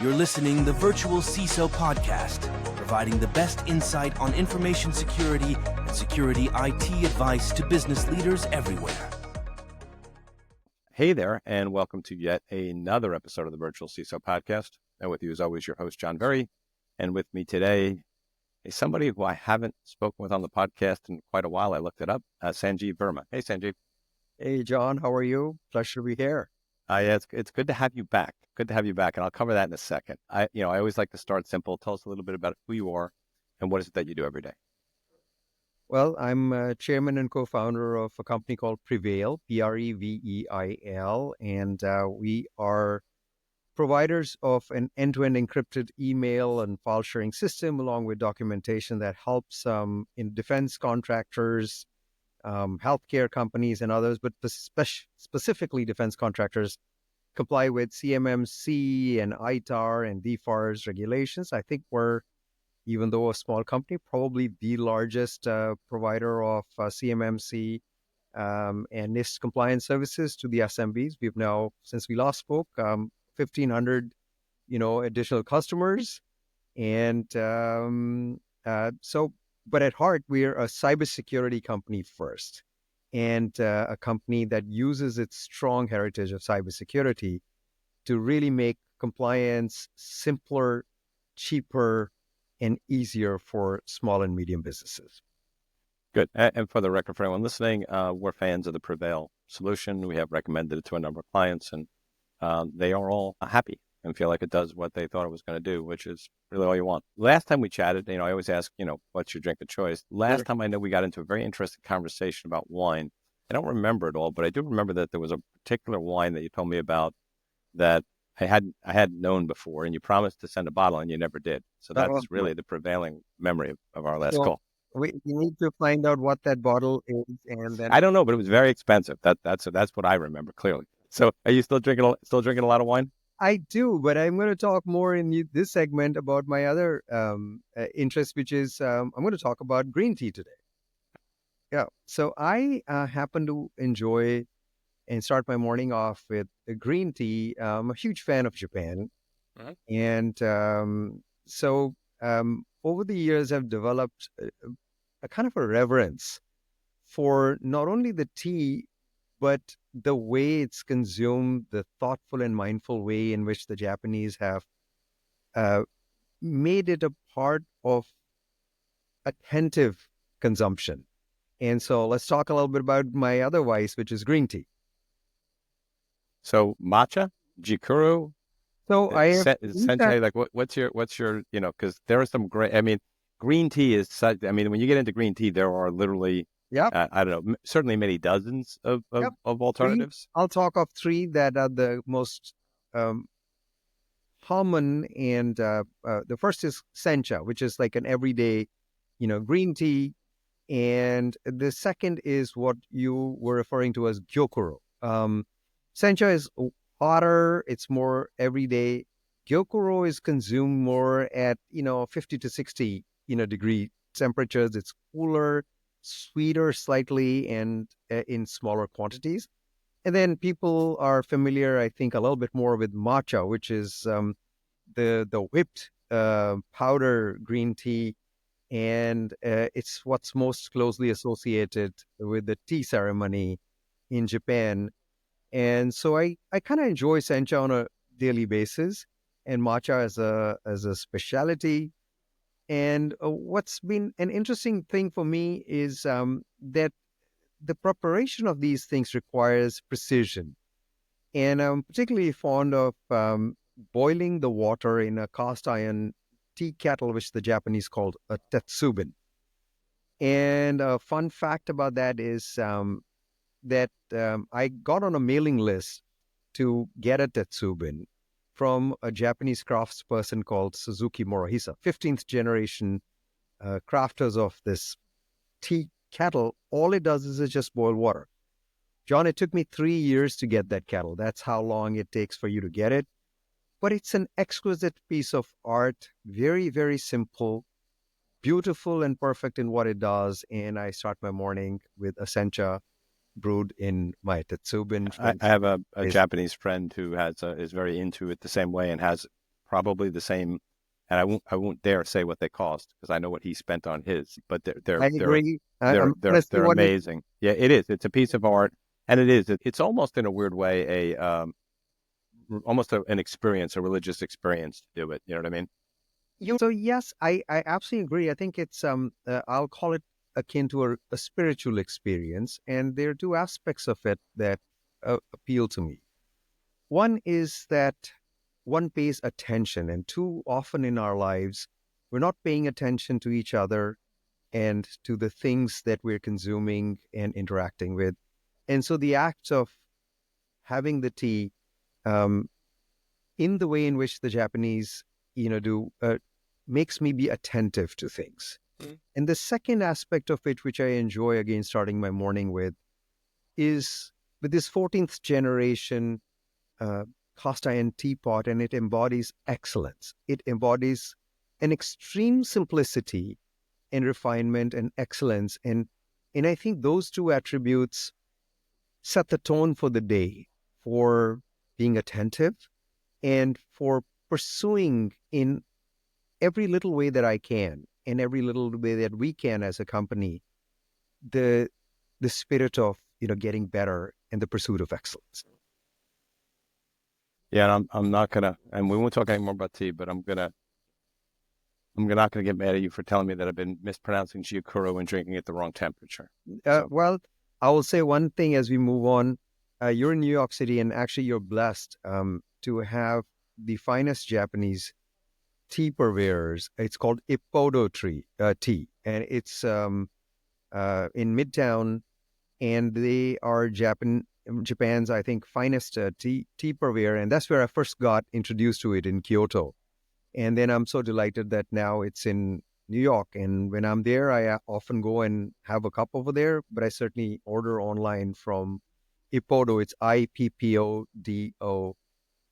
You're listening the Virtual CISO podcast, providing the best insight on information security and security IT advice to business leaders everywhere. Hey there, and welcome to yet another episode of the Virtual CISO podcast. And with you, as always, your host, John Verry. And with me today is somebody who I haven't spoken with on the podcast in quite a while. I looked it up, Sanjeev Verma. Hey, Sanjeev. Hey, John, how are you? Pleasure to be here. Yeah, it's good to have you back. Good to have you back, and I'll cover that in a second. I always like to start simple. Tell us a little bit about who you are and what is it that you do every day. Well, I'm chairman and co-founder of a company called Prevail, Preveil, and we are providers of an end-to-end encrypted email and file sharing system, along with documentation that helps in defense contractors, healthcare companies, and others, but specifically defense contractors, comply with CMMC and ITAR and DFARS regulations. I think we're, even though a small company, probably the largest provider of CMMC and NIST compliance services to the SMBs. We've now, since we last spoke, 1,500, additional customers, and but at heart, we're a cybersecurity company first, and a company that uses its strong heritage of cybersecurity to really make compliance simpler, cheaper, and easier for small and medium businesses. Good. And for the record, for anyone listening, we're fans of the Prevail solution. We have recommended it to a number of clients, and they are all happy and feel like it does what they thought it was going to do, which is really all you want. Last time we chatted, I always ask, what's your drink of choice? Last time I know we got into a very interesting conversation about wine. I don't remember it all, but I do remember that there was a particular wine that you told me about that I hadn't known before, and you promised to send a bottle, and you never did. So that's really the prevailing memory of our last call. We need to find out what that bottle is, and then I don't know, but it was very expensive. That's what I remember clearly. So, are you still drinking a lot of wine? I do, but I'm going to talk more in this segment about my other interest, which is I'm going to talk about green tea today. Yeah, so I happen to enjoy and start my morning off with a green tea. I'm a huge fan of Japan, and so over the years I've developed a kind of a reverence for not only the tea, but the way it's consumed, the thoughtful and mindful way in which the Japanese have made it a part of attentive consumption. And so let's talk a little bit about my other vice, which is green tea. So matcha, jikuru. So I have essentially like what's your because there are some great. Green tea is such. When you get into green tea, there are literally. Yeah, I don't know, certainly many dozens of alternatives. I'll talk of three that are the most common, and the first is sencha, which is like an everyday, green tea, and the second is what you were referring to as gyokuro. Sencha is hotter; it's more everyday. Gyokuro is consumed more at 50 to 60 degree temperatures. It's cooler, sweeter slightly, and in smaller quantities. And then people are familiar, I think, a little bit more with matcha, which is the whipped powder green tea, and it's what's most closely associated with the tea ceremony in Japan. And so I kind of enjoy sencha on a daily basis, and matcha as a specialty. And what's been an interesting thing for me is that the preparation of these things requires precision. And I'm particularly fond of boiling the water in a cast iron tea kettle, which the Japanese called a tetsubin. And a fun fact about that is that I got on a mailing list to get a tetsubin from a Japanese craftsperson called Suzuki Morihisa, 15th generation crafters of this tea kettle. All it does is it just boil water. John, it took me 3 years to get that kettle. That's how long it takes for you to get it. But it's an exquisite piece of art, very, very simple, beautiful and perfect in what it does. And I start my morning with a sencha brewed in my tetsubin. I have a Japanese friend who is very into it the same way and has probably the same. And I won't dare say what they cost because I know what he spent on his. But I agree. I'm honestly they're wondering. amazing. Yeah, it is. It's a piece of art, and it is. It's almost in a weird way an experience, a religious experience to do it. You know what I mean? So yes, I absolutely agree. I think it's I'll call it akin to a spiritual experience, and there are two aspects of it that appeal to me. One is that one pays attention, and too often in our lives, we're not paying attention to each other and to the things that we're consuming and interacting with. And so the act of having the tea um, in the way in which the Japanese, do makes me be attentive to things. And the second aspect of it, which I enjoy again starting my morning with, is with this 14th generation cast iron teapot, and it embodies excellence. It embodies an extreme simplicity and refinement and excellence. And I think those two attributes set the tone for the day, for being attentive and for pursuing in every little way that I can, in every little way that we can as a company, the spirit of getting better and the pursuit of excellence. Yeah, and I'm not gonna, and we won't talk anymore about tea, but I'm not gonna get mad at you for telling me that I've been mispronouncing Gyokuro and drinking at the wrong temperature. Well, I will say one thing as we move on. You're in New York City, and actually you're blessed to have the finest Japanese tea purveyors. It's called Ippodo tea, and it's in Midtown, and they are Japan's, I think, finest tea purveyor, and that's where I first got introduced to it in Kyoto. And then I'm so delighted that now it's in New York, and when I'm there, I often go and have a cup over there, but I certainly order online from Ippodo. It's IPPODO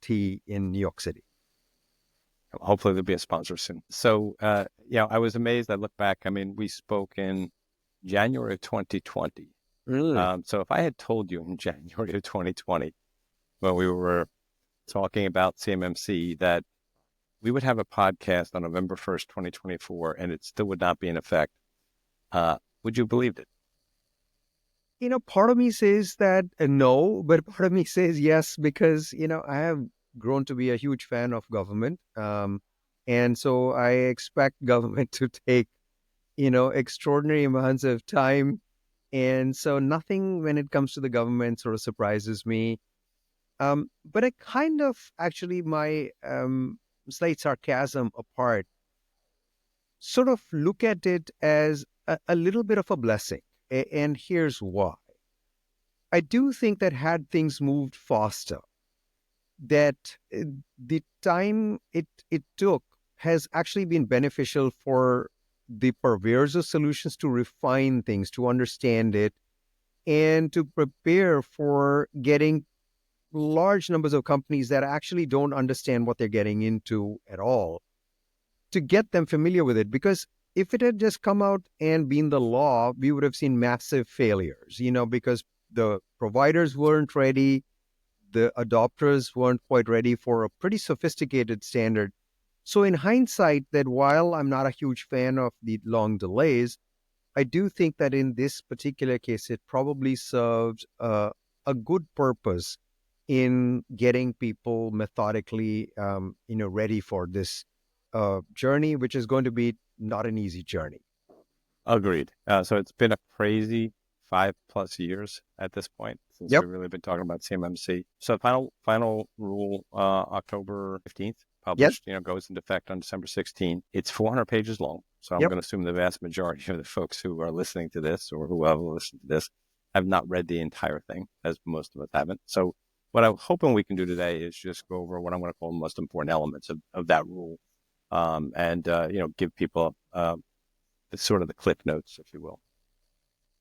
tea in New York City. Hopefully there'll be a sponsor soon. So, I was amazed. I look back. I mean, we spoke in January of 2020. Really? So if I had told you in January of 2020, when we were talking about CMMC, that we would have a podcast on November 1st, 2024, and it still would not be in effect, would you have believed it? Part of me says that no, but part of me says yes, because, I have grown to be a huge fan of government. And so I expect government to take, extraordinary amounts of time. And so nothing when it comes to the government sort of surprises me. But I kind of actually, my slight sarcasm apart, sort of look at it as a little bit of a blessing. And here's why. I do think that had things moved faster, that the time it took has actually been beneficial for the purveyors of solutions to refine things, to understand it, and to prepare for getting large numbers of companies that actually don't understand what they're getting into at all, to get them familiar with it. Because if it had just come out and been the law, we would have seen massive failures, because the providers weren't ready, the adopters weren't quite ready for a pretty sophisticated standard. So in hindsight, that while I'm not a huge fan of the long delays, I do think that in this particular case, it probably served a good purpose in getting people methodically, ready for this journey, which is going to be not an easy journey. Agreed. So it's been a crazy 5+ years at this point since Yep. we've really been talking about CMMC. So final rule, October 15th, published, goes into effect on December 16th. It's 400 pages long. So I'm Yep. going to assume the vast majority of the folks who are listening to this or who have listened to this have not read the entire thing, as most of us haven't. So what I'm hoping we can do today is just go over what I'm going to call the most important elements of that rule, and give people the sort of the clip notes, if you will.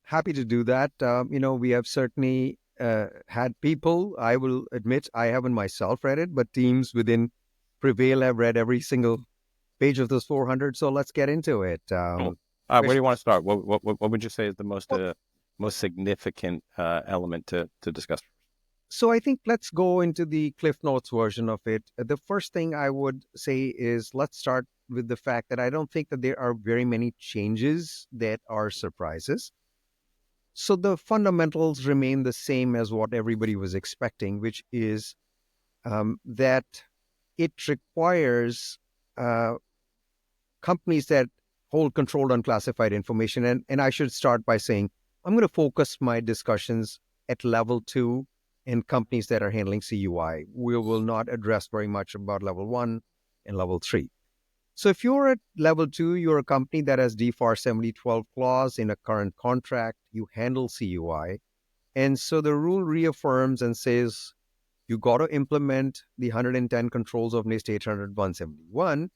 Happy to do that. We have certainly had people, I will admit, I haven't myself read it, but teams within Prevail have read every single page of those 400. So let's get into it. Where do you want to start? What would you say is the most significant element to discuss? So I think let's go into the Cliff Notes version of it. The first thing I would say is let's start with the fact that I don't think that there are very many changes that are surprises. So the fundamentals remain the same as what everybody was expecting, which is that it requires companies that hold control on classified information. And I should start by saying, I'm going to focus my discussions at level 2 in companies that are handling CUI. We will not address very much about level 1 and level 3. So if you're at level 2, you're a company that has DFAR 7012 clause in a current contract, you handle CUI. And so the rule reaffirms and says, you got to implement the 110 controls of NIST 800-171.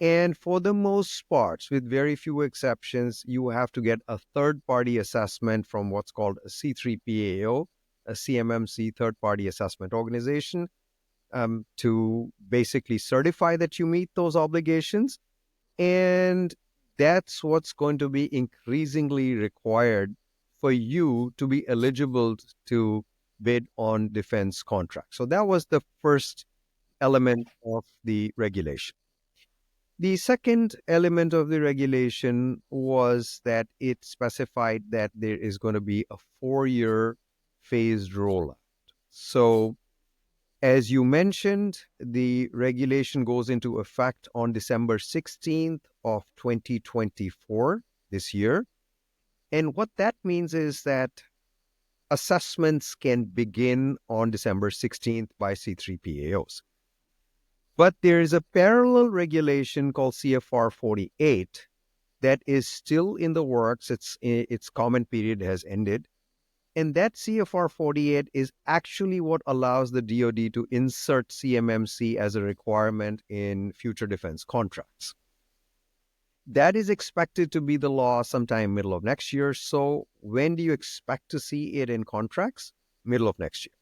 And for the most parts, with very few exceptions, you have to get a third-party assessment from what's called a C3PAO, a CMMC third-party assessment organization, to basically certify that you meet those obligations. And that's what's going to be increasingly required for you to be eligible to bid on defense contracts. So that was the first element of the regulation. The second element of the regulation was that it specified that there is going to be a 4-year phased rollout. So, as you mentioned, the regulation goes into effect on December 16th of 2024, this year. And what that means is that assessments can begin on December 16th by C3PAOs. But there is a parallel regulation called CFR 48 that is still in the works. Its comment period has ended. And that CFR 48 is actually what allows the DoD to insert CMMC as a requirement in future defense contracts. That is expected to be the law sometime middle of next year. So when do you expect to see it in contracts? Middle of next year.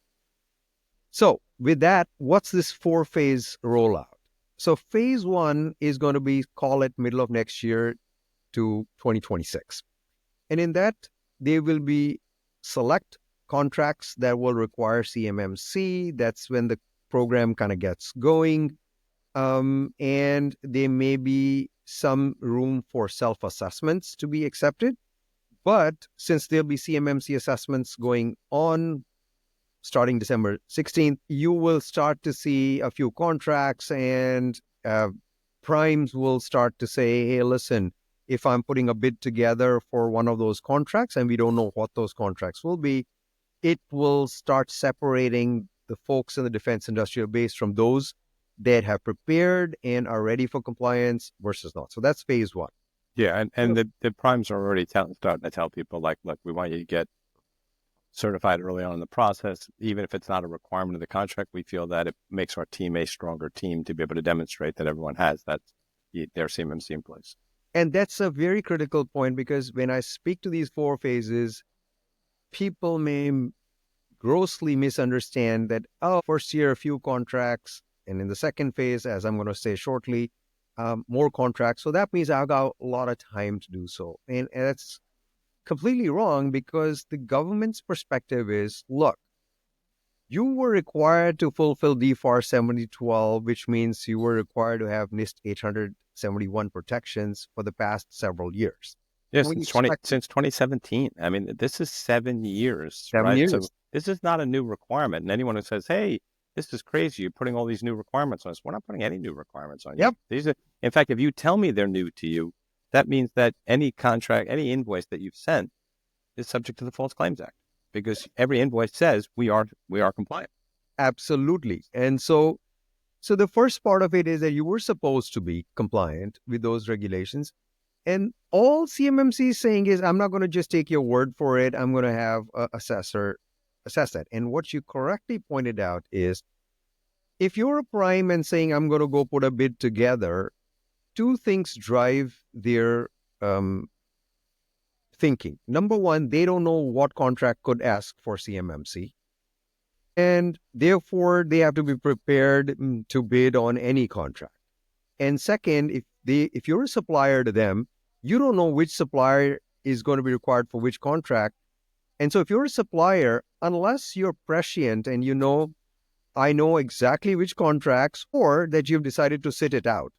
So with that, what's this 4-phase rollout? So phase 1 is going to be, call it middle of next year to 2026. And in that, there will be select contracts that will require CMMC. That's when the program kind of gets going. And there may be some room for self-assessments to be accepted. But since there'll be CMMC assessments going on starting December 16th, you will start to see a few contracts, and primes will start to say, hey, listen, if I'm putting a bid together for one of those contracts and we don't know what those contracts will be, it will start separating the folks in the defense industrial base from those that have prepared and are ready for compliance versus not. So that's phase 1. Yeah, and the primes are already starting to tell people, like, look, we want you to get certified early on in the process. Even if it's not a requirement of the contract, we feel that it makes our team a stronger team to be able to demonstrate that everyone has their CMMC in place. And that's a very critical point, because when I speak to these 4 phases, people may grossly misunderstand that, first year, a few contracts, and in the second phase, as I'm going to say shortly, more contracts. So that means I've got a lot of time to do so. And that's completely wrong, because the government's perspective is, look, you were required to fulfill DFAR 7012, which means you were required to have NIST 871 protections for the past several years. Yes, since 2017. I mean, this is 7 years, 7 right? years. So this is not a new requirement. And anyone who says, hey, this is crazy, you're putting all these new requirements on us, we're not putting any new requirements on you. Yep. These are, in fact, if you tell me they're new to you, that means that any contract, any invoice that you've sent is subject to the False Claims Act, because every invoice says we are compliant. Absolutely. And so the first part of it is that you were supposed to be compliant with those regulations. And all CMMC is saying is, I'm not going to just take your word for it. I'm going to have an assessor assess that. And what you correctly pointed out is, if you're a prime and saying, I'm going to go put a bid together, 2 things drive their thinking. Number one, they don't know what contract could ask for CMMC. And therefore, they have to be prepared to bid on any contract. And second, if you're a supplier to them, you don't know which supplier is going to be required for which contract. And so if you're a supplier, unless you're prescient and I know exactly which contracts or that you've decided to sit it out,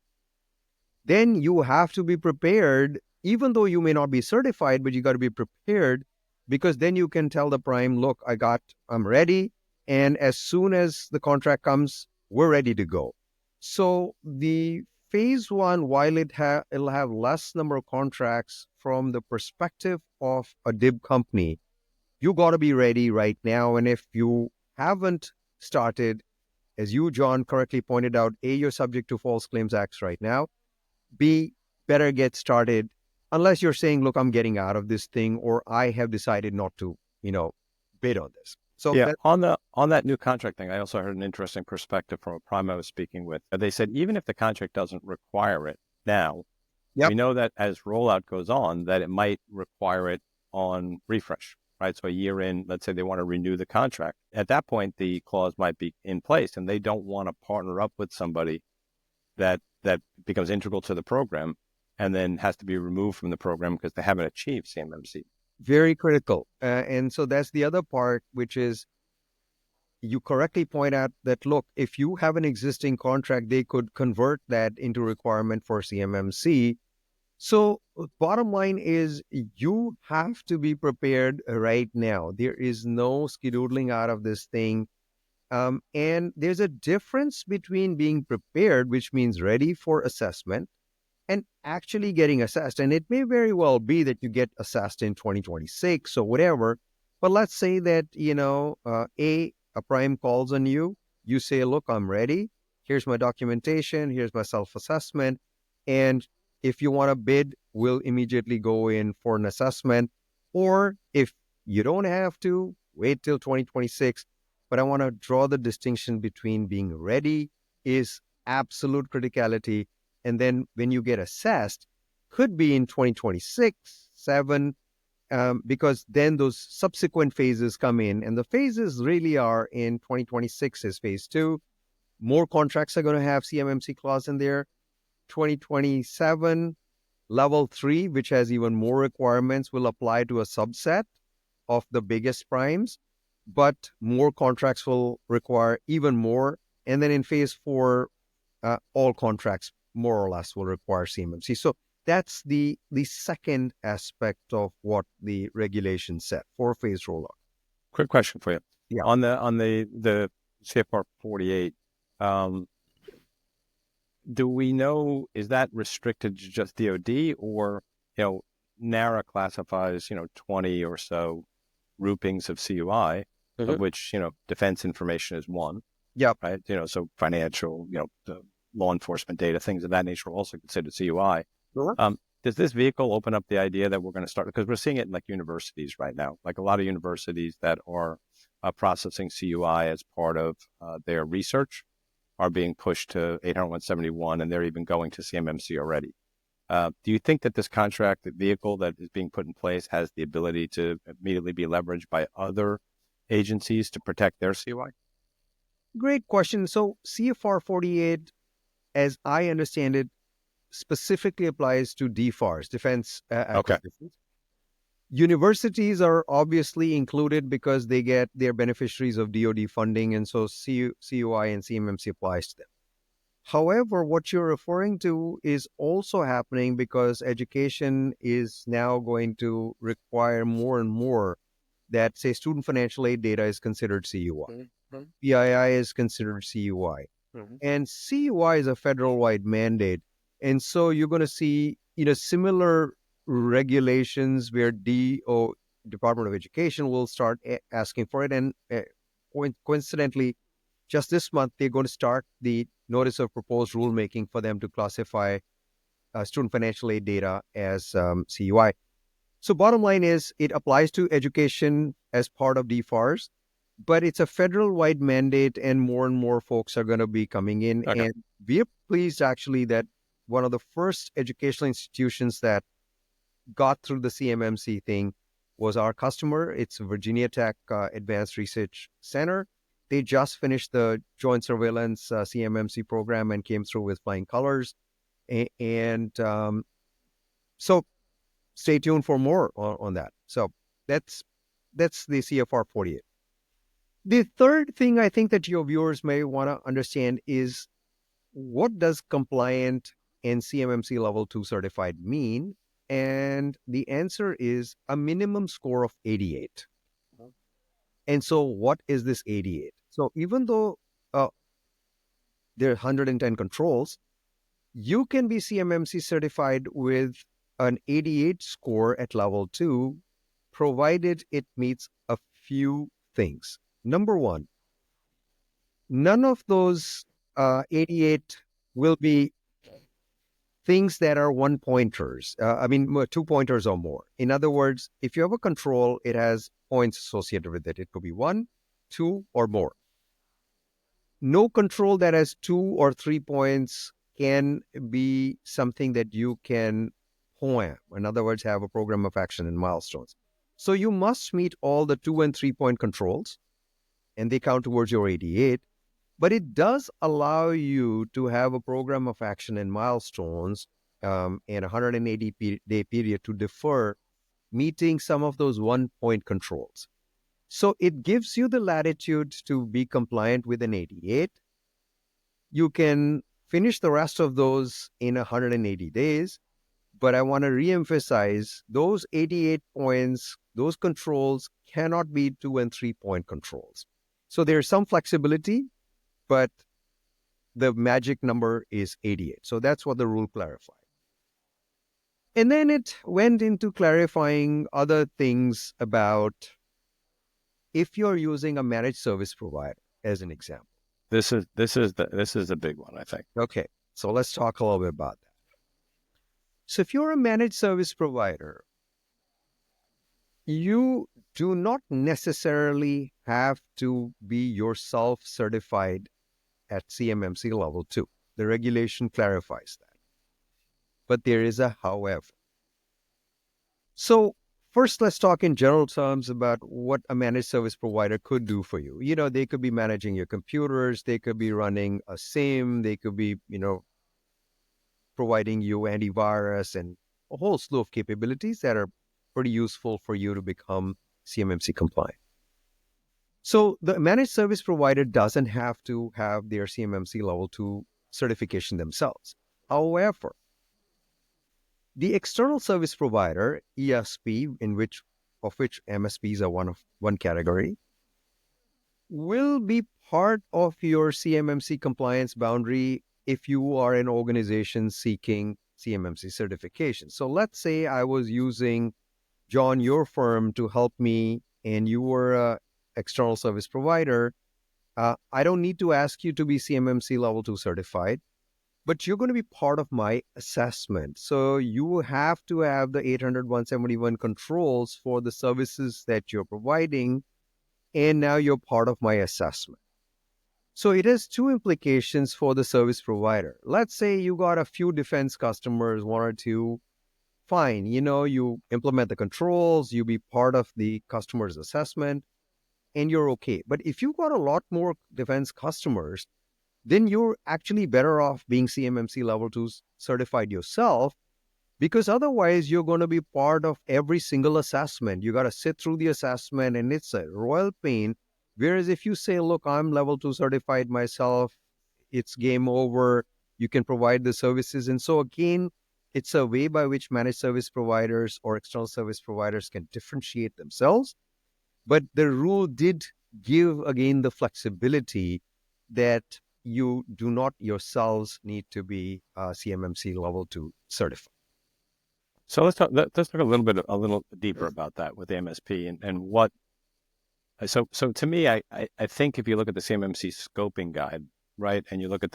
then you have to be prepared, even though you may not be certified, but you got to be prepared, because then you can tell the prime, look, I'm ready. And as soon as the contract comes, we're ready to go. So the phase one, while it'll have less number of contracts from the perspective of a DIB company, you got to be ready right now. And if you haven't started, as you, John, correctly pointed out, A, you're subject to False Claims Acts right now. B, better get started, unless you're saying, look, I'm getting out of this thing, or I have decided not to, bid on this. So Yeah, on that new contract thing, I also heard an interesting perspective from a prime I was speaking with. They said even if the contract doesn't require it now, Yep. we know that as rollout goes on, that it might require it on refresh, right? So a year in, let's say they want to renew the contract. At that point, the clause might be in place, and they don't want to partner up with somebody that becomes integral to the program and then has to be removed from the program because they haven't achieved CMMC. Very critical. And so that's the other part, which is you correctly point out that, look, if you have an existing contract, they could convert that into requirement for CMMC. So bottom line is you have to be prepared right now. There is no skedoodling out of this thing. And there's a difference between being prepared, which means ready for assessment, and actually getting assessed. And it may very well be that you get assessed in 2026 or whatever. But let's say that, a prime calls on you. You say, look, I'm ready. Here's my documentation. Here's my self-assessment. And if you want to bid, we'll immediately go in for an assessment. Or if you don't have to, wait till 2026. But I want to draw the distinction between being ready is absolute criticality. And then when you get assessed, could be in 2026, 7, because then those subsequent phases come in. And the phases really are in 2026 is phase 2. More contracts are going to have CMMC clause in there. 2027, level 3, which has even more requirements, will apply to a subset of the biggest primes, but more contracts will require even more. And then in phase 4, all contracts more or less will require CMMC. So that's the second aspect of what the regulation said for phase rollout. Quick question for you. Yeah. On the CFR 48, do we know, is that restricted to just DoD, or NARA classifies 20 or so groupings of CUI, of which defense information is one. Yeah. Right. So financial, the law enforcement data, things of that nature are also considered CUI. Sure. Does this vehicle open up the idea that we're going to start, because we're seeing it in like universities right now, like a lot of universities that are processing CUI as part of their research are being pushed to 80171, and they're even going to CMMC already. Do you think that this contract, the vehicle that is being put in place, has the ability to immediately be leveraged by other agencies to protect their CUI? Great question. So CFR 48, as I understand it, specifically applies to DFARS, defense acquisitions. Universities are obviously included because they're beneficiaries of DoD funding, and so CUI and CMMC applies to them. However, what you're referring to is also happening because education is now going to require more and more that, say, student financial aid data is considered CUI. PII is considered CUI. And CUI is a federal-wide mandate. And so you're going to see, similar regulations where Department of Education will start asking for it. And coincidentally, just this month, they're going to start the notice of proposed rulemaking for them to classify student financial aid data as CUI. So bottom line is it applies to education as part of DFARS, but it's a federal-wide mandate and more folks are going to be coming in. Okay. And we're pleased actually that one of the first educational institutions that got through the CMMC thing was our customer. It's Virginia Tech Advanced Research Center. They just finished the Joint Surveillance CMMC program and came through with flying colors. And so stay tuned for more on that. So that's that's the CFR 48. The third thing I think that your viewers may want to understand is, what does compliant and CMMC level 2 certified mean? And the answer is a minimum score of 88. And so what is this 88? So even though there are 110 controls, you can be CMMC certified with an 88 score at level 2, provided it meets a few things. Number one, none of those 88 will be things that are one pointers. 2 pointers or more. In other words, if you have a control, it has points associated with it. It could be 1, 2, or more. No control that has 2 or 3 points can be something that you can POAM. In other words, have a program of action and milestones. So you must meet all the 2 and 3 point controls, and they count towards your 88. But it does allow you to have a program of action and milestones and a 180-day period to defer meeting some of those 1 point controls. So it gives you the latitude to be compliant with an 88. You can finish the rest of those in 180 days. But I want to reemphasize, those 88 points, those controls cannot be 2 and 3 point controls. So there's some flexibility, but the magic number is 88. So that's what the rule clarified. And then it went into clarifying other things about if you're using a managed service provider, as an example. This is a big one, I think. Okay, so let's talk a little bit about that. So if you're a managed service provider, you do not necessarily have to be yourself certified at CMMC level 2. The regulation clarifies that. But there is a however. So first, let's talk in general terms about what a managed service provider could do for you. They could be managing your computers, they could be running a SIEM, they could be, providing you antivirus and a whole slew of capabilities that are pretty useful for you to become CMMC compliant. So the managed service provider doesn't have to have their CMMC level 2 certification themselves. However, the external service provider, ESP, of which MSPs are one category, will be part of your CMMC compliance boundary if you are an organization seeking CMMC certification. So let's say I was using, John, your firm to help me, and you were an external service provider. I don't need to ask you to be CMMC level 2 certified, but you're going to be part of my assessment. So you have to have the 800-171 controls for the services that you're providing, and now you're part of my assessment. So it has 2 implications for the service provider. Let's say you got a few defense customers, 1 or 2. Fine, you implement the controls, you be part of the customer's assessment, and you're okay. But if you got a lot more defense customers, then you're actually better off being CMMC level 2 certified yourself, because otherwise you're going to be part of every single assessment. You got to sit through the assessment, and it's a royal pain. Whereas if you say, look, I'm level 2 certified myself, it's game over, you can provide the services. And so again, it's a way by which managed service providers or external service providers can differentiate themselves. But the rule did give, again, the flexibility that you do not yourselves need to be CMMC level 2 certified. So let's talk a little deeper about that with the MSP and what. So to me, I think if you look at the CMMC scoping guide, right, and you look at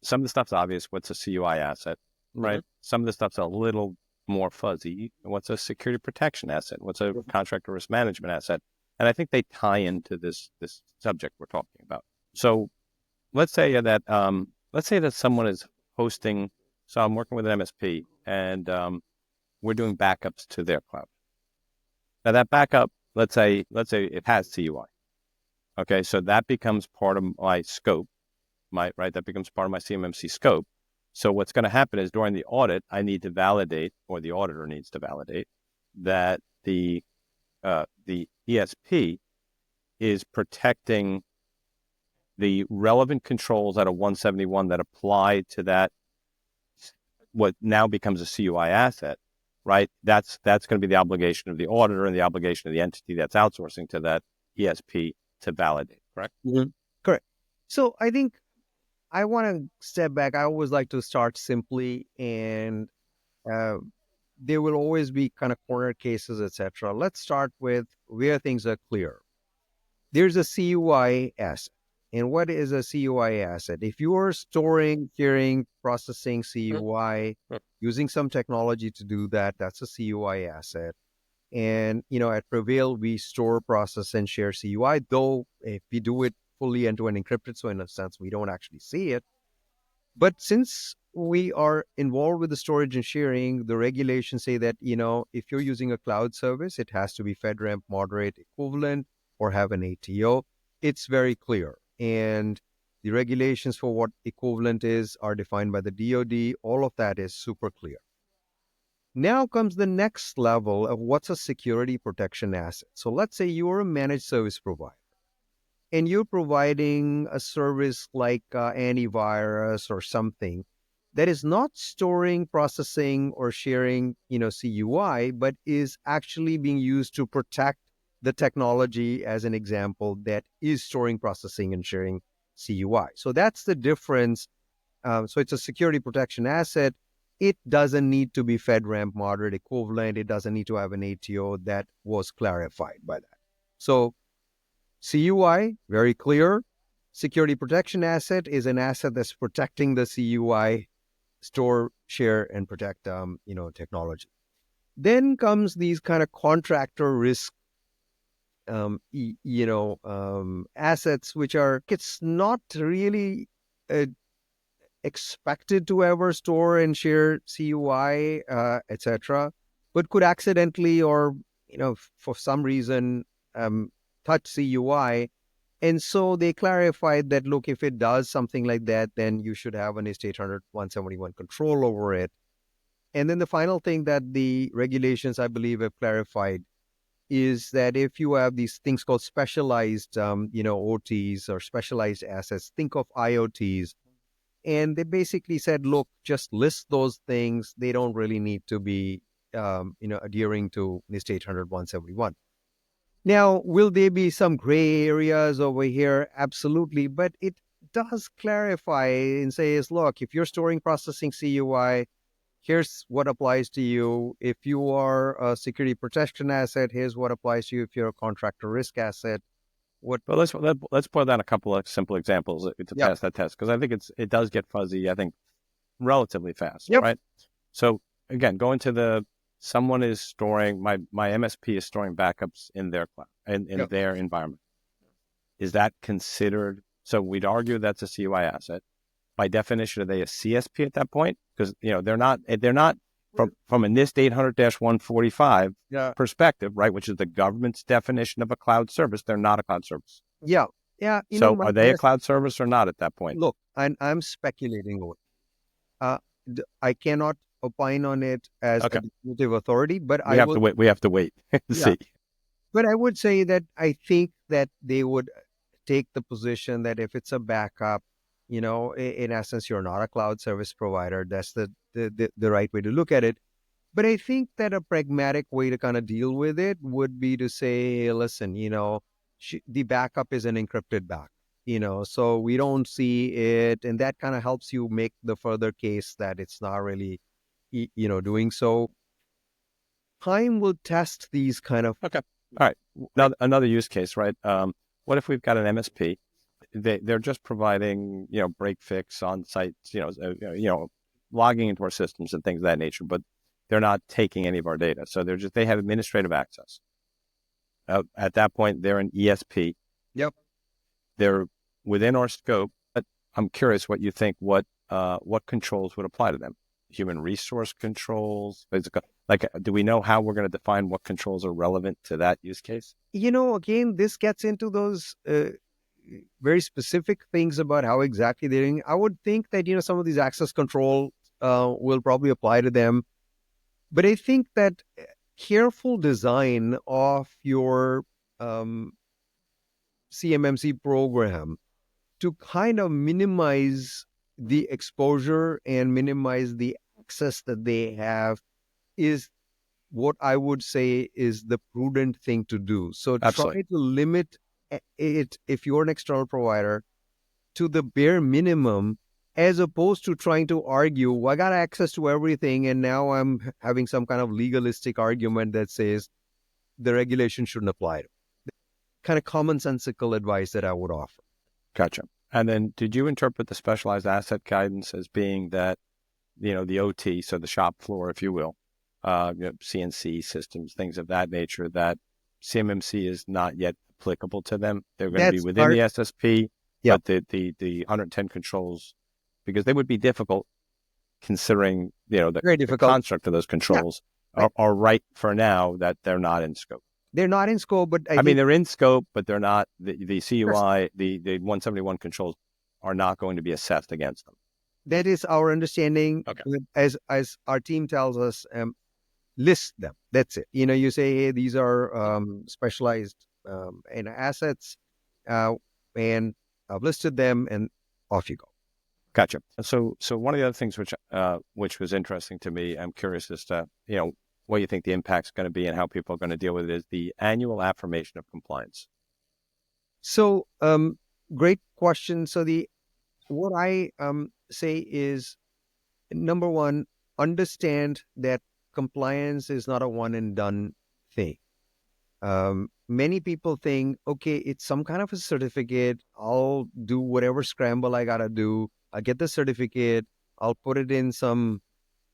some of the stuff's obvious. What's a CUI asset, right? Mm-hmm. Some of the stuff's a little more fuzzy. What's a security protection asset? What's a contractor risk management asset? And I think they tie into this subject we're talking about. So let's say that someone is hosting. So I'm working with an MSP, and we're doing backups to their cloud. Now that backup, let's say it has CUI. Okay, so that becomes part of my scope. That becomes part of my CMMC scope. So what's going to happen is during the audit, I need to validate, or the auditor needs to validate, that the the ESP is protecting the relevant controls out of 171 that apply to that, what now becomes a CUI asset, right? That's going to be the obligation of the auditor and the obligation of the entity that's outsourcing to that ESP to validate, correct? Mm-hmm. Correct. So I think I want to step back. I always like to start simply, and there will always be kind of corner cases, etc. Let's start with where things are clear. There's a CUI asset. And what is a CUI asset? If you are storing, sharing, processing CUI, using some technology to do that, that's a CUI asset. And, at Prevail, we store, process, and share CUI, though if we do it fully end-to-end encrypted, so in a sense, we don't actually see it. But since we are involved with the storage and sharing, the regulations say that, if you're using a cloud service, it has to be FedRAMP moderate equivalent or have an ATO. It's very clear. And the regulations for what equivalent is are defined by the DoD. All of that is super clear. Now comes the next level of what's a security protection asset. So let's say you're a managed service provider and you're providing a service like antivirus or something that is not storing, processing, or sharing, CUI, but is actually being used to protect the technology, as an example, that is storing, processing, and sharing CUI. So that's the difference. So it's a security protection asset. It doesn't need to be FedRAMP moderate equivalent. It doesn't need to have an ATO. That was clarified by that. So CUI, very clear. Security protection asset is an asset that's protecting the CUI, store, share, and protect, technology. Then comes these kind of contractor risk, assets, which are, it's not really expected to ever store and share CUI, etc., but could accidentally or, for some reason, touch CUI. And so they clarified that, look, if it does something like that, then you should have an IST 800-171 control over it. And then the final thing that the regulations, I believe, have clarified is that if you have these things called specialized, OTs or specialized assets, think of IoTs. And they basically said, look, just list those things. They don't really need to be, adhering to NIST 800-171. Now, will there be some gray areas over here? Absolutely. But it does clarify and says, look, if you're storing, processing CUI, here's what applies to you. If you are a security protection asset, here's what applies to you. If you're a contractor risk asset, what? Well, let's put down a couple of simple examples to pass that test, because I think it does get fuzzy, I think, relatively fast, right? So again, going to someone is storing, my MSP is storing backups in their cloud, in their environment. Is that considered? So we'd argue that's a CUI asset. By definition, are they a CSP at that point? Because they're not from a NIST 800-145 perspective, right? Which is the government's definition of a cloud service. They're not a cloud service. Yeah. So are they a cloud service or not at that point? Look, I'm speculating on it. I cannot opine on it as a definitive authority, but we have to wait and see. But I would say that I think that they would take the position that if it's a backup, in essence, you're not a cloud service provider. That's the right way to look at it. But I think that a pragmatic way to kind of deal with it would be to say, listen, the backup is an encrypted back, so we don't see it. And that kind of helps you make the further case that it's not really, doing so. Time will test these kind of. Okay. All right. Now, another use case, right? What if we've got an MSP? They're just providing, break fix on sites, logging into our systems and things of that nature, but they're not taking any of our data. So they have administrative access. At that point, they're an ESP. Yep. They're within our scope. But I'm curious what you think, what controls would apply to them? Human resource controls? Like, do we know how we're going to define what controls are relevant to that use case? Again, this gets into those very specific things about how exactly they're doing. I would think that, some of these access control will probably apply to them. But I think that careful design of your CMMC program to kind of minimize the exposure and minimize the access that they have is what I would say is the prudent thing to do. So Absolutely. try to limit it, if you're an external provider, to the bare minimum, as opposed to trying to argue, well, I got access to everything, and now I'm having some kind of legalistic argument that says the regulation shouldn't apply to me. Kind of commonsensical advice that I would offer. Gotcha. And then did you interpret the specialized asset guidance as being that, the OT, so the shop floor, if you will, CNC systems, things of that nature, that CMMC is not yet applicable to them? They're going to be That's within the SSP, Yeah. but the 110 controls, because they would be difficult considering, Very the difficult. construct of those controls right. are right for now that they're not in scope. They're not in scope, but I mean, think they're in scope, but they're not, the CUI, the 171 controls are not going to be assessed against them. that is our understanding. Okay. As our team tells us, list them. That's it. You say, hey, these are specialized assets, and I've listed them, and off you go. Gotcha. So one of the other things which was interesting to me, I'm curious as to, what you think the impact's going to be and how people are going to deal with it, is the annual affirmation of compliance. So, great question. So what I say is, number one, understand that compliance is not a one and done thing. Many people think, okay, it's some kind of a certificate. I'll do whatever scramble I gotta do. I get the certificate. I'll put it in some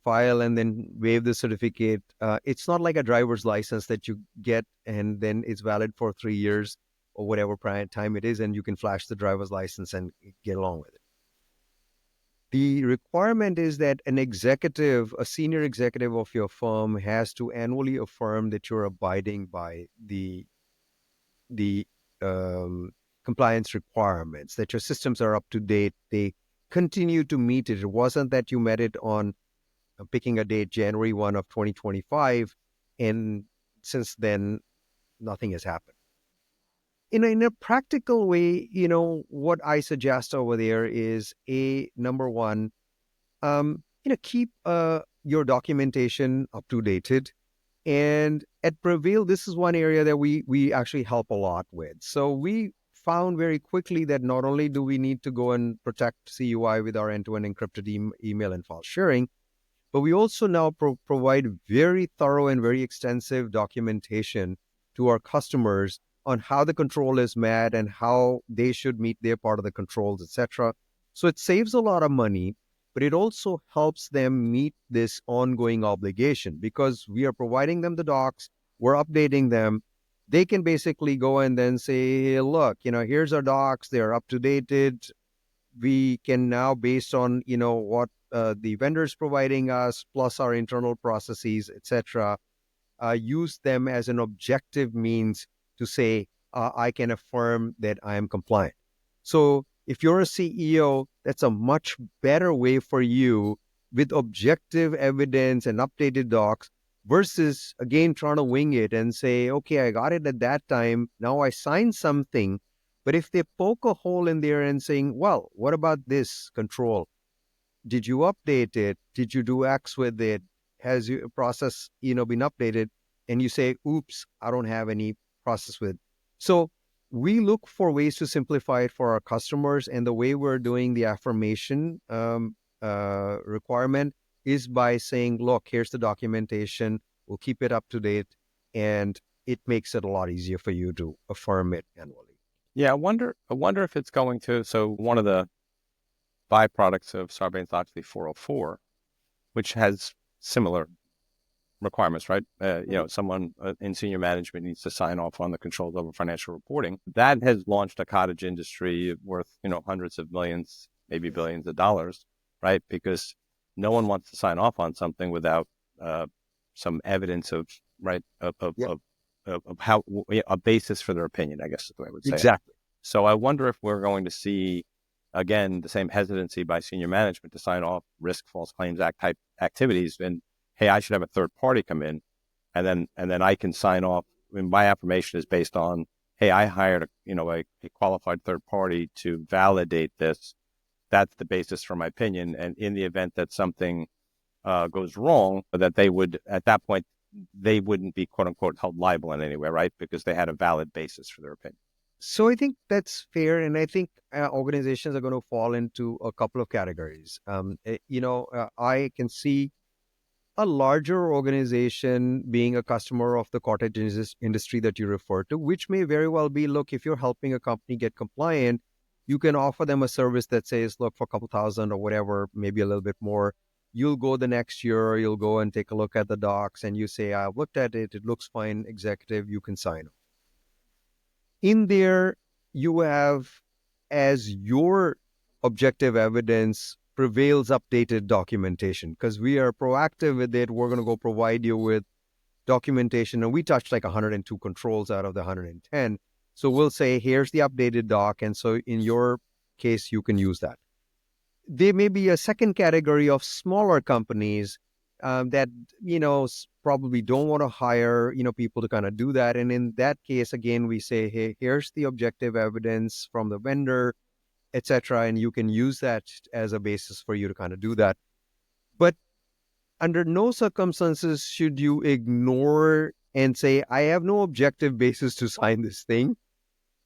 file and then waive the certificate. It's not like a driver's license that you get and then it's valid for 3 years or whatever time it is, and you can flash the driver's license and get along with it. The requirement is that a senior executive of your firm has to annually affirm that you're abiding by the compliance requirements, that your systems are up to date, they continue to meet it. It wasn't that you met it on picking a date, January 1 of 2025, and since then, nothing has happened. In a practical way, what I suggest over there is, number one, keep your documentation up to dated. And at Prevail, this is one area that we actually help a lot with. So we found very quickly that not only do we need to go and protect CUI with our end-to-end encrypted email and file sharing, but we also now provide very thorough and very extensive documentation to our customers on how the control is met and how they should meet their part of the controls, etc. So it saves a lot of money, but it also helps them meet this ongoing obligation because we are providing them the docs, we're updating them. They can basically go and then say, hey, look, here's our docs, they're up to dated. We can now, based on, what the vendors providing us, plus our internal processes, etc., use them as an objective means to say, I can affirm that I am compliant. So if you're a CEO, that's a much better way for you with objective evidence and updated docs versus, again, trying to wing it and say, okay, I got it at that time. Now I signed something. But if they poke a hole in there and saying, well, what about this control? Did you update it? Did you do X with it? Has your process, been updated? And you say, oops, I don't have any process with it. So we look for ways to simplify it for our customers. And the way we're doing the affirmation requirement is by saying, look, here's the documentation. We'll keep it up to date. And it makes it a lot easier for you to affirm it annually. Yeah, I wonder if it's going to. So one of the byproducts of Sarbanes-Oxley 404, which has similar requirements, right? Someone in senior management needs to sign off on the controls over financial reporting. That has launched a cottage industry worth, hundreds of millions, maybe billions of dollars, right? Because no one wants to sign off on something without some evidence of how a basis for their opinion, I guess is the way I would say. Exactly. So I wonder if we're going to see, again, the same hesitancy by senior management to sign off Risk False Claims Act type activities. And hey, I should have a third party come in and then I can sign off. I mean, my affirmation is based on, hey, I hired a qualified third party to validate this. That's the basis for my opinion. And in the event that something goes wrong, that they would, at that point, they wouldn't be quote unquote held liable in any way, right? Because they had a valid basis for their opinion. So I think that's fair, and I think organizations are going to fall into a couple of categories. I can see a larger organization being a customer of the cottage industry that you refer to, which may very well be, look, if you're helping a company get compliant, you can offer them a service that says, look, for a couple thousand or whatever, maybe a little bit more, you'll go the next year, you'll go and take a look at the docs, and you say, I've looked at it, it looks fine, executive, you can sign up. In there, you have as your objective evidence Prevail's updated documentation, because we are proactive with it. We're going to go provide you with documentation, and we touched like 102 controls out of the 110. So we'll say, here's the updated doc, and so in your case, you can use that. There may be a second category of smaller companies that, probably don't want to hire, people to kind of do that. And in that case, again, we say, hey, here's the objective evidence from the vendor, etc., and you can use that as a basis for you to kind of do that. But under no circumstances should you ignore and say, I have no objective basis to sign this thing,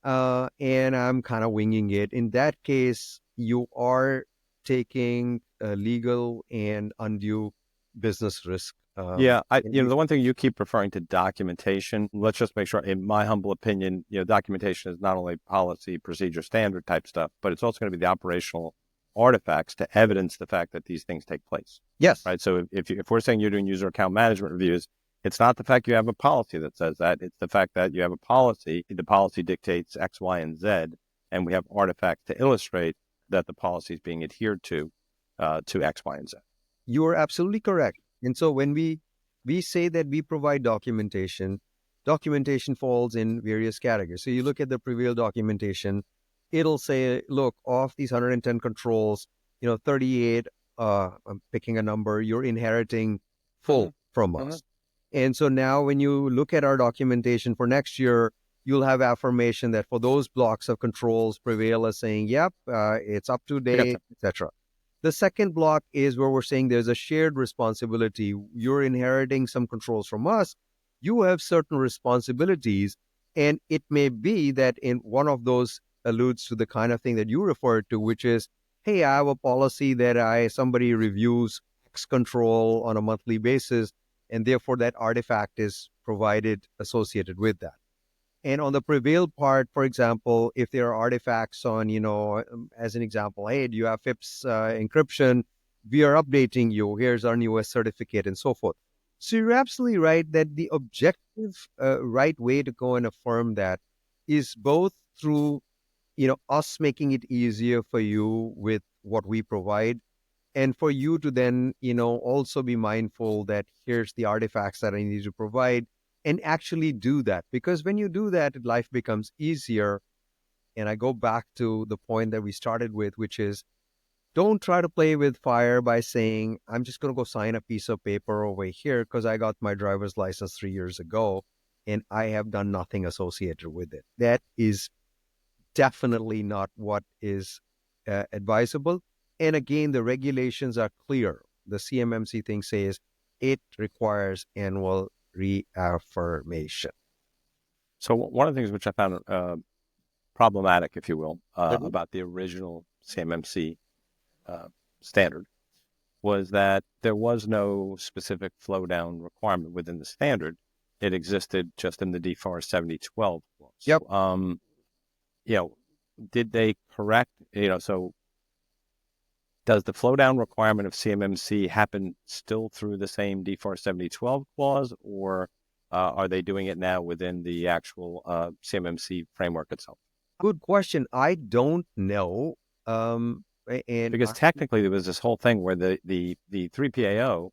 and I'm kind of winging it. In that case, you are taking legal and undue business risk. The one thing you keep referring to documentation, let's just make sure, in my humble opinion, documentation is not only policy, procedure, standard type stuff, but it's also going to be the operational artifacts to evidence the fact that these things take place. Yes. Right. So if we're saying you're doing user account management reviews, it's not the fact you have a policy that says that. It's the fact that you have a policy. The policy dictates X, Y, and Z, and we have artifacts to illustrate that the policy is being adhered to X, Y, and Z. You are absolutely correct. And so when we say that we provide documentation falls in various categories. So you look at the Prevail documentation, it'll say, look, of these 110 controls, 38, I'm picking a number, you're inheriting full from us. And so now when you look at our documentation for next year, you'll have affirmation that for those blocks of controls, Prevail is saying, yep, it's up to date, etc. The second block is where we're saying there's a shared responsibility. You're inheriting some controls from us. You have certain responsibilities. And it may be that in one of those alludes to the kind of thing that you referred to, which is, hey, I have a policy that somebody reviews X control on a monthly basis, and therefore that artifact is provided associated with that. And on the Prevail part, for example, if there are artifacts on, as an example, hey, do you have FIPS encryption? We are updating you. Here's our newest certificate and so forth. So you're absolutely right that the objective right way to go and affirm that is both through, us making it easier for you with what we provide, and for you to then, also be mindful that here's the artifacts that I need to provide, and actually do that. Because when you do that, life becomes easier. And I go back to the point that we started with, which is, don't try to play with fire by saying, I'm just going to go sign a piece of paper over here because I got my driver's license 3 years ago and I have done nothing associated with it. That is definitely not what is advisable. And again, the regulations are clear. The CMMC thing says it requires annual reaffirmation. So one of the things which I found problematic, if you will, about the original CMMC standard was that there was no specific flow down requirement within the standard. It existed just in the DFAR 7012 clause. Yep. Did they correct, so does the flow down requirement of CMMC happen still through the same DFAR 7012 clause, or are they doing it now within the actual CMMC framework itself? Good question. I don't know. Because technically there was this whole thing where the C3PAO,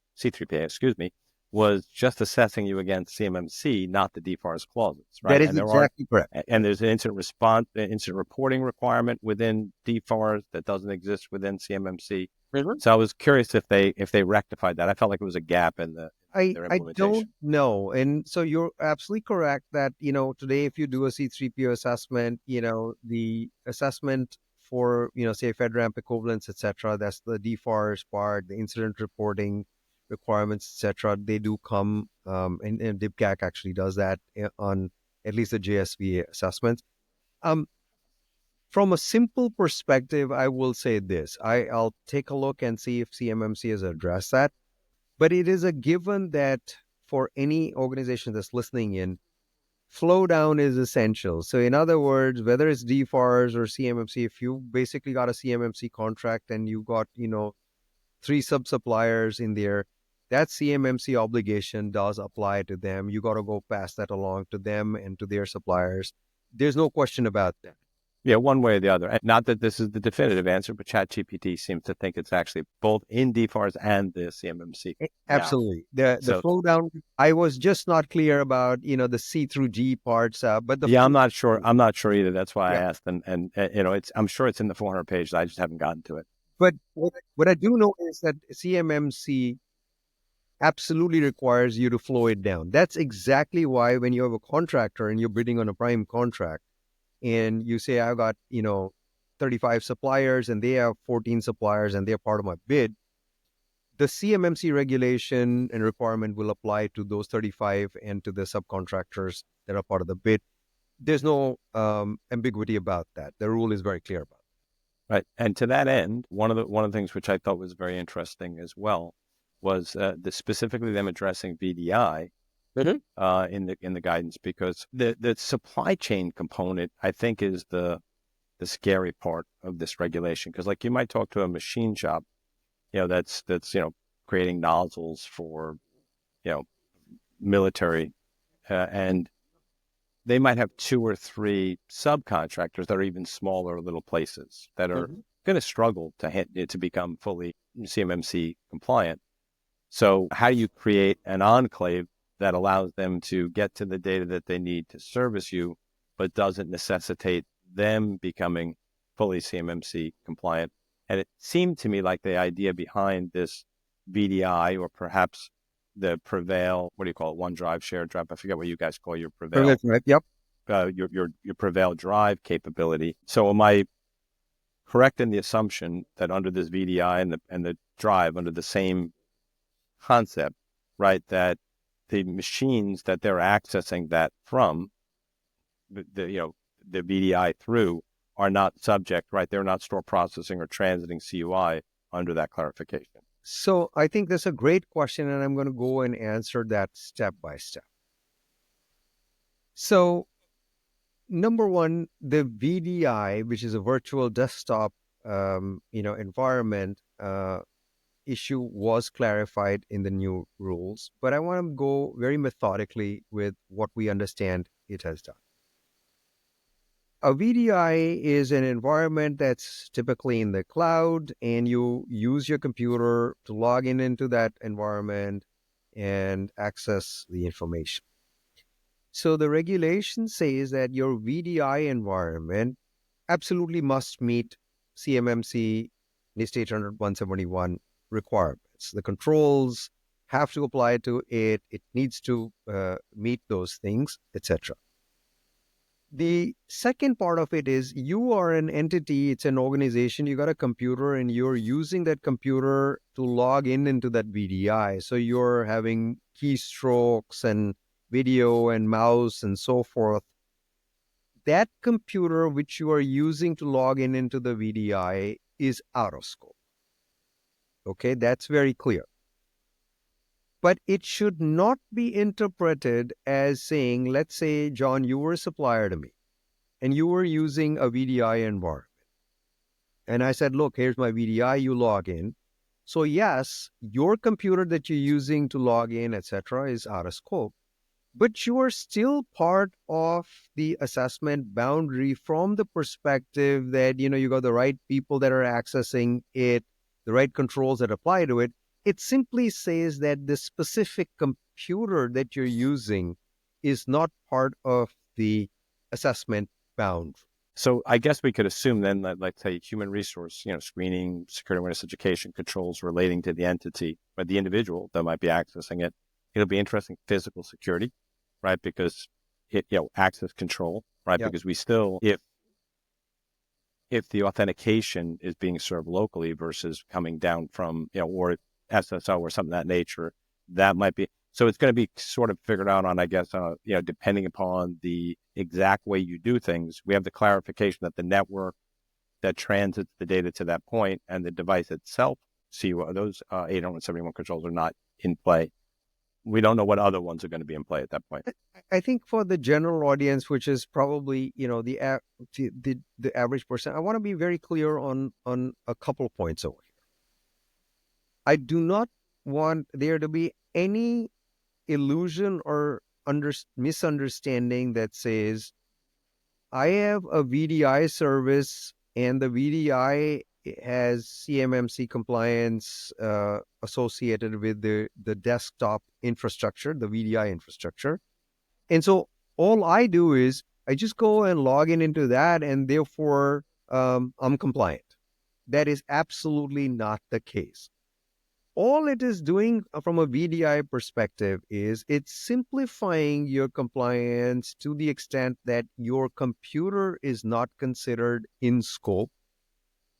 was just assessing you against CMMC, not the DFARS clauses, right? That is exactly correct. And there's an incident reporting requirement within DFARS that doesn't exist within CMMC. Mm-hmm. So I was curious if they rectified that. I felt like it was a gap in the their I implementation? don't know. And so you're absolutely correct that, today if you do a C3PO assessment, the assessment for, say FedRAMP equivalents, etc., that's the DFARS part, the incident reporting requirements, etc., they do come, and DIPCAC actually does that on at least the JSVA assessments. From a simple perspective, I will say this. I'll take a look and see if CMMC has addressed that. But it is a given that for any organization that's listening in, flow down is essential. So in other words, whether it's DFARS or CMMC, if you basically got a CMMC contract and you got, 3 sub-suppliers in there, that CMMC obligation does apply to them. You got to go pass that along to them and to their suppliers. There's no question about that. Yeah, one way or the other. And not that this is the definitive answer, but ChatGPT seems to think it's actually both in DFARS and the CMMC. Absolutely. The flow down, I was just not clear about, the C through G parts, but I'm not sure. I'm not sure either. That's why I asked. And I'm sure it's in the 400 pages. I just haven't gotten to it. But what I do know is that CMMC absolutely requires you to flow it down. That's exactly why when you have a contractor and you're bidding on a prime contract and you say, I've got, 35 suppliers and they have 14 suppliers and they're part of my bid, the CMMC regulation and requirement will apply to those 35 and to the subcontractors that are part of the bid. There's no ambiguity about that. The rule is very clear about it. Right. And to that end, one of the things which I thought was very interesting as well was specifically them addressing VDI in the guidance, because the supply chain component, I think, is the scary part of this regulation. Because like you might talk to a machine shop, that's creating nozzles for military, and they might have 2 or 3 subcontractors that are even smaller little places that are going to struggle to become fully CMMC compliant. So how do you create an enclave that allows them to get to the data that they need to service you, but doesn't necessitate them becoming fully CMMC compliant? And it seemed to me like the idea behind this VDI, or perhaps the Prevail, what do you call it? OneDrive, shared drive. I forget what you guys call your Prevail. Yep. Your Prevail drive capability. So am I correct in the assumption that under this VDI and the drive, under the same concept, right, that the machines that they're accessing that from, the VDI through, are not subject, right? They're not store processing or transiting CUI under that clarification. So I think that's a great question, and I'm going to go and answer that step by step. So number one, the VDI, which is a virtual desktop, environment issue, was clarified in the new rules. But I want to go very methodically with what we understand it has done. A VDI is an environment that's typically in the cloud, and you use your computer to log into that environment and access the information. So the regulation says that your VDI environment absolutely must meet CMMC NIST 800-171 requirements. The controls have to apply to it. It needs to meet those things, etc. The second part of it is you are an entity, it's an organization, you got a computer and you're using that computer to log into that VDI. So you're having keystrokes and video and mouse and so forth. That computer which you are using to log into the VDI is out of scope. Okay, that's very clear. But it should not be interpreted as saying, let's say, John, you were a supplier to me and you were using a VDI environment. And I said, look, here's my VDI, you log in. So yes, your computer that you're using to log in, etc., is out of scope. But you are still part of the assessment boundary from the perspective that, you got the right people that are accessing it, the right controls that apply to it. It simply says that the specific computer that you're using is not part of the assessment boundary. So I guess we could assume then that, like, say, human resource, screening, security awareness, education controls relating to the entity or the individual that might be accessing it It'll be interesting physical security, right? Because access control, right? Yep. Because we still, if the authentication is being served locally versus coming down from, or SSO or something of that nature, that might be, so it's going to be sort of figured out on, I guess, depending upon the exact way you do things. We have the clarification that the network that transits the data to that point and the device itself, those 871 controls are not in play. We don't know what other ones are going to be in play at that point. I think for the general audience, which is probably the average person, I want to be very clear on a couple of points over here. I do not want there to be any illusion or misunderstanding that says I have a VDI service and the VDI has CMMC compliance associated with the desktop infrastructure, the VDI infrastructure. And so all I do is I just go and log into that, and therefore I'm compliant. That is absolutely not the case. All it is doing from a VDI perspective is it's simplifying your compliance to the extent that your computer is not considered in scope,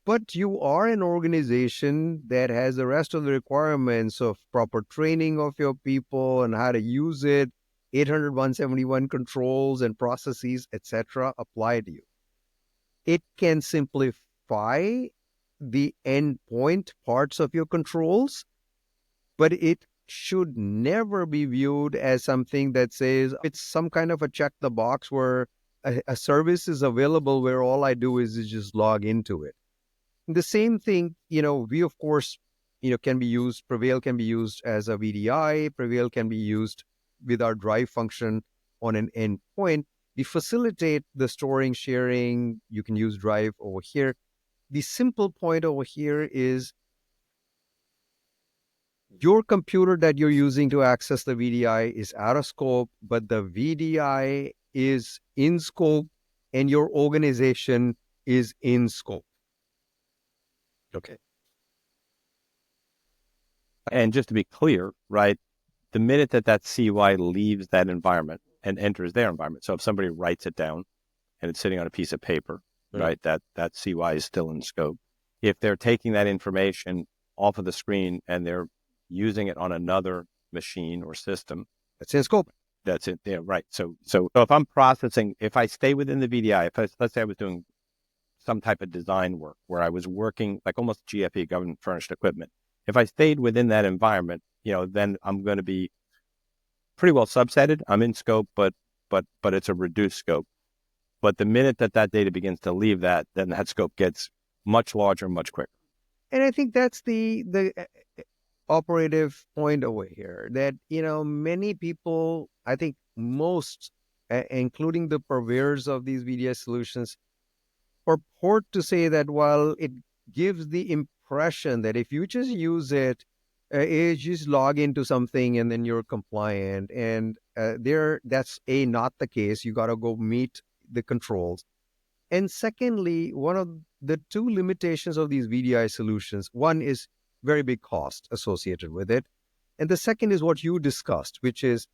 but you are an organization that has the rest of the requirements of proper training of your people and how to use it, 800/171 controls and processes, etc., apply to you. It can simplify the endpoint parts of your controls, but it should never be viewed as something that says it's some kind of a check the box where a service is available where all I do is just log into it. The same thing, we of course, can be used, Prevail can be used as a VDI, Prevail can be used with our drive function on an endpoint. We facilitate the storing, sharing, you can use drive over here. The simple point over here is your computer that you're using to access the VDI is out of scope, but the VDI is in scope and your organization is in scope. Okay. And just to be clear, right, the minute that CY leaves that environment and enters their environment, so if somebody writes it down and it's sitting on a piece of paper, right, that CY is still in scope. If they're taking that information off of the screen and they're using it on another machine or system, that's in scope. That's it. Yeah, right. So if I'm processing, if I stay within the VDI, let's say I was doing some type of design work where I was working like almost GFE, government furnished equipment. If I stayed within that environment, then I'm going to be pretty well subsetted. I'm in scope, but it's a reduced scope. But the minute that data begins to leave that, then that scope gets much larger, much quicker. And I think that's the operative point over here that, many people, I think most, including the purveyors of these VDI solutions, purport to say that while it gives the impression that if you just use it, you just log into something and then you're compliant. And that's not the case. You got to go meet the controls. And secondly, one of the two limitations of these VDI solutions, one is very big cost associated with it. And the second is what you discussed, which is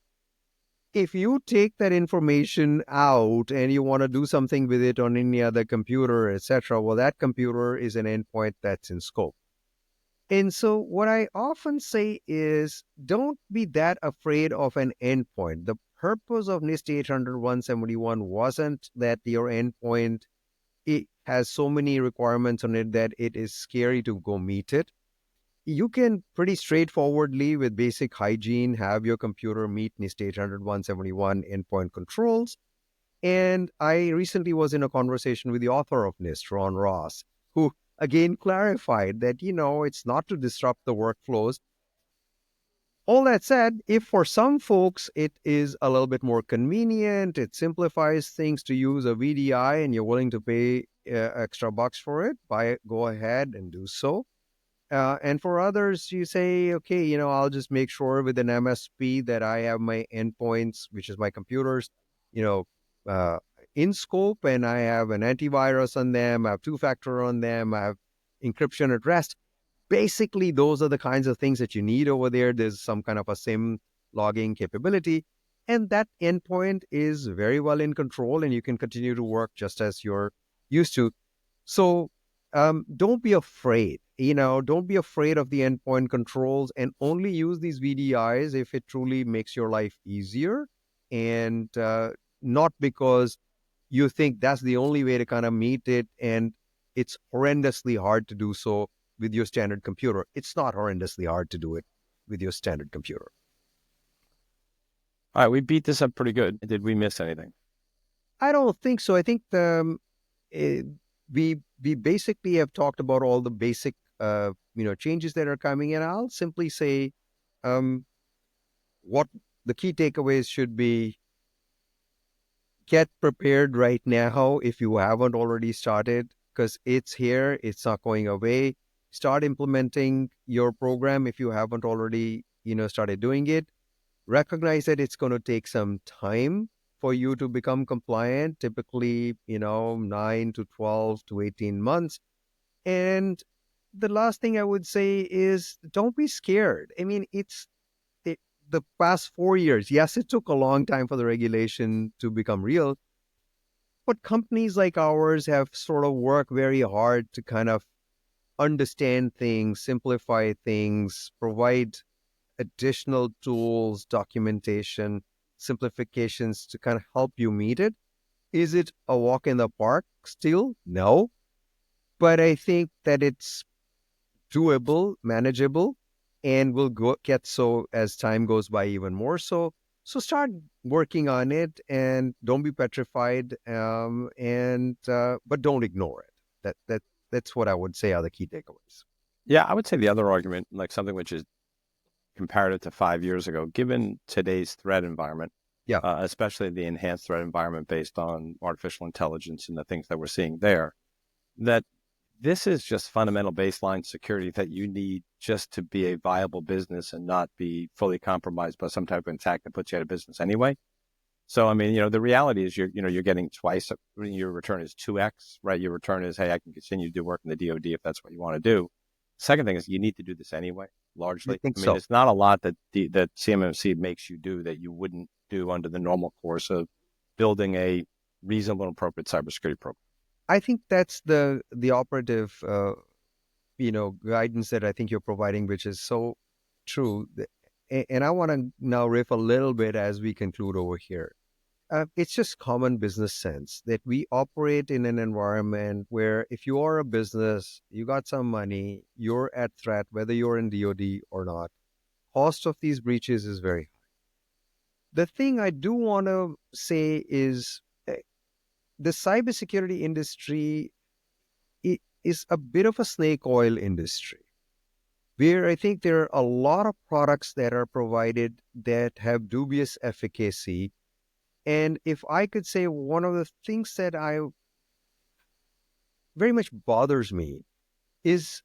if you take that information out and you want to do something with it on any other computer, etc., well, that computer is an endpoint that's in scope. And so what I often say is don't be that afraid of an endpoint. The purpose of NIST 800-171 wasn't that your endpoint, it has so many requirements on it that it is scary to go meet it. You can pretty straightforwardly, with basic hygiene, have your computer meet NIST 800-171 endpoint controls. And I recently was in a conversation with the author of NIST, Ron Ross, who again clarified that, it's not to disrupt the workflows. All that said, if for some folks it is a little bit more convenient, it simplifies things to use a VDI and you're willing to pay extra bucks for it, go ahead and do so. And for others, you say, okay, I'll just make sure with an MSP that I have my endpoints, which is my computers, in scope, and I have an antivirus on them, I have two-factor on them, I have encryption at rest. Basically, those are the kinds of things that you need over there. There's some kind of a SIM logging capability. And that endpoint is very well in control and you can continue to work just as you're used to. So don't be afraid. Don't be afraid of the endpoint controls and only use these VDIs if it truly makes your life easier and not because you think that's the only way to kind of meet it and it's horrendously hard to do so with your standard computer. It's not horrendously hard to do it with your standard computer. All right, we beat this up pretty good. Did we miss anything? I don't think so. I think we basically have talked about all the basic changes that are coming, and I'll simply say what the key takeaways should be. Get prepared right now if you haven't already started, because it's here, it's not going away. Start implementing your program if you haven't already started doing it. Recognize that it's going to take some time for you to become compliant, typically 9 to 12 to 18 months. And the last thing I would say is don't be scared. I mean, the past 4 years, yes, it took a long time for the regulation to become real, but companies like ours have sort of worked very hard to kind of understand things, simplify things, provide additional tools, documentation, simplifications to kind of help you meet it. Is it a walk in the park still? No. But I think that it's doable, manageable, and will get so as time goes by even more so. So start working on it and don't be petrified, but don't ignore it. That's what I would say are the key takeaways. Yeah, I would say the other argument, like something which is comparative to 5 years ago, given today's threat environment, especially the enhanced threat environment based on artificial intelligence and the things that we're seeing there, that this is just fundamental baseline security that you need just to be a viable business and not be fully compromised by some type of attack that puts you out of business anyway. So, I mean, the reality is you're getting twice. Your return is 2x, right? Your return is, hey, I can continue to do work in the DoD if that's what you want to do. Second thing is you need to do this anyway, largely. I mean, it's not a lot that CMMC makes you do that you wouldn't do under the normal course of building a reasonable and appropriate cybersecurity program. I think that's the operative, guidance that I think you're providing, which is so true. And I want to now riff a little bit as we conclude over here. It's just common business sense that we operate in an environment where if you are a business, you got some money, you're at threat, whether you're in DoD or not, cost of these breaches is very high. The thing I do want to say is the cybersecurity industry is a bit of a snake oil industry, where I think there are a lot of products that are provided that have dubious efficacy. And if I could say one of the things that very much bothers me is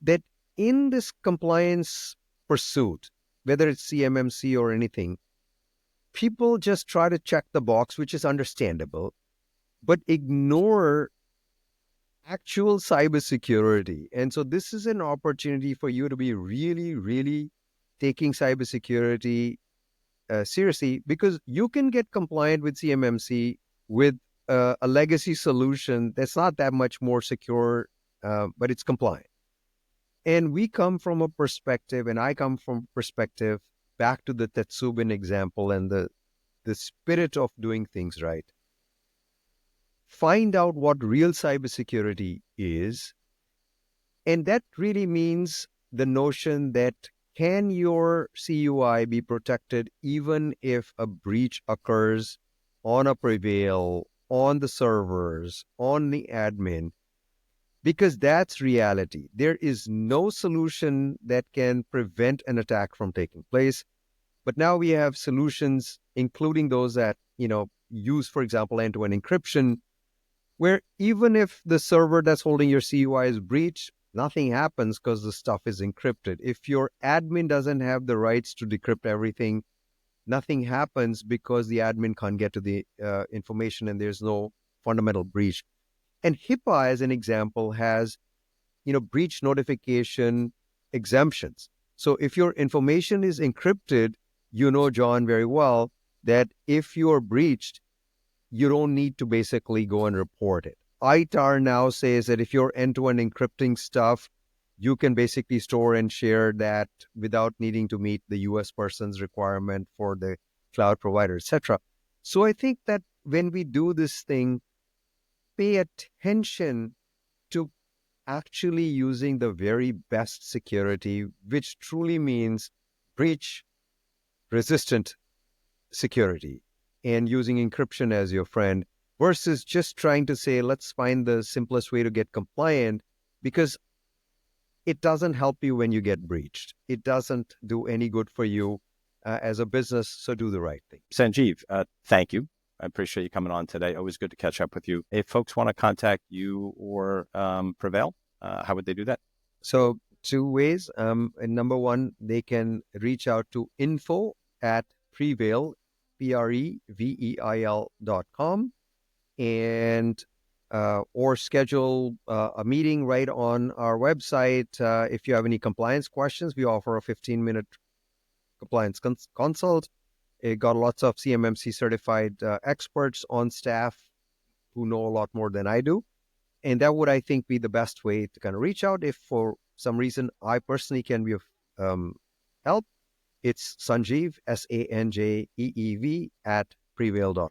that in this compliance pursuit, whether it's CMMC or anything, people just try to check the box, which is understandable, but ignore actual cybersecurity. And so this is an opportunity for you to be really, really taking cybersecurity seriously, because you can get compliant with CMMC with a legacy solution that's not that much more secure, but it's compliant. And we come from a perspective, and I come from a perspective back to the Tetsubin example and the spirit of doing things right. Find out what real cybersecurity is. And that really means the notion that can your CUI be protected even if a breach occurs on a Prevail, on the servers, on the admin? Because that's reality. There is no solution that can prevent an attack from taking place. But now we have solutions, including those that, use, for example, end-to-end encryption, where even if the server that's holding your CUI is breached, nothing happens because the stuff is encrypted. If your admin doesn't have the rights to decrypt everything, nothing happens because the admin can't get to the information and there's no fundamental breach. And HIPAA, as an example, has, breach notification exemptions. So if your information is encrypted, you know, John, very well, that if you are breached, you don't need to basically go and report it. ITAR now says that if you're end-to-end encrypting stuff, you can basically store and share that without needing to meet the US person's requirement for the cloud provider, etc. So I think that when we do this thing, pay attention to actually using the very best security, which truly means breach resistant security and using encryption as your friend versus just trying to say, let's find the simplest way to get compliant, because it doesn't help you when you get breached. It doesn't do any good for you as a business. So do the right thing. Sanjeev, thank you. I appreciate you coming on today. Always good to catch up with you. If folks want to contact you or Prevail, how would they do that? So 2 ways. And number one, they can reach out to info@prevail, preveil.com, and or schedule a meeting right on our website. If you have any compliance questions, we offer a 15-minute compliance consult. It got lots of CMMC certified experts on staff who know a lot more than I do. And that would, I think, be the best way to kind of reach out. If for some reason I personally can be of help, it's Sanjeev, Sanjeev, @prevail.com.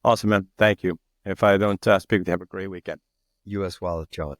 Awesome, man. Thank you. If I don't speak with you, have a great weekend. You as well, John.